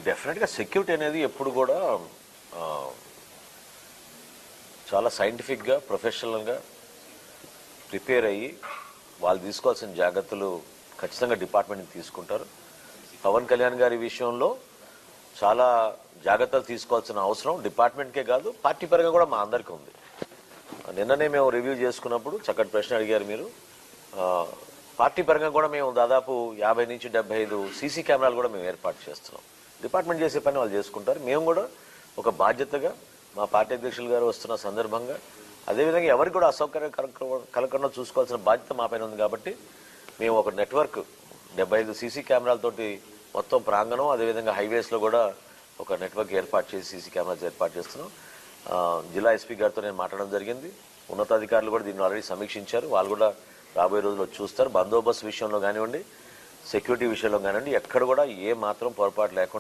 డెఫినెట్గా సెక్యూరిటీ అనేది ఎప్పుడు కూడా చాలా సైంటిఫిక్గా ప్రొఫెషనల్గా ప్రిపేర్ అయ్యి వాళ్ళు తీసుకోవాల్సిన జాగ్రత్తలు ఖచ్చితంగా డిపార్ట్మెంట్కి తీసుకుంటారు. పవన్ కళ్యాణ్ గారి విషయంలో చాలా జాగ్రత్తలు తీసుకోవాల్సిన అవసరం డిపార్ట్మెంట్కే కాదు పార్టీ పరంగా కూడా మా అందరికీ ఉంది. నిన్ననే మేము రివ్యూ చేసుకున్నప్పుడు చక్కటి ప్రశ్న అడిగారు మీరు. పార్టీ పరంగా కూడా మేము దాదాపు 50 నుంచి 75 సీసీ కెమెరాలు కూడా మేము ఏర్పాటు చేస్తున్నాం. డిపార్ట్మెంట్ చేసే పని వాళ్ళు చేసుకుంటారు. మేము కూడా ఒక బాధ్యతగా మా పార్టీ అధ్యక్షులు గారు వస్తున్న సందర్భంగా అదేవిధంగా ఎవరికి కూడా అసౌకర్యం కలగకుండా చూసుకోవాల్సిన బాధ్యత మా పైన ఉంది. కాబట్టి మేము ఒక నెట్వర్క్ 75 సీసీ కెమెరాలతోటి మొత్తం ప్రాంగణం అదేవిధంగా హైవేస్లో కూడా ఒక నెట్వర్క్ ఏర్పాటు చేసి సీసీ కెమెరాస్ ఏర్పాటు చేస్తున్నాం. జిల్లా ఎస్పీ గారితో నేను మాట్లాడడం జరిగింది. ఉన్నతాధికారులు కూడా దీన్ని ఆల్రెడీ సమీక్షించారు. వాళ్ళు కూడా రాబోయే రోజుల్లో చూస్తారు. బందోబస్తు విషయంలో కానివ్వండి, సెక్యూరిటీ విషయంలో కానివ్వండి, ఎక్కడ కూడా ఏ మాత్రం పొరపాటు లేకుండా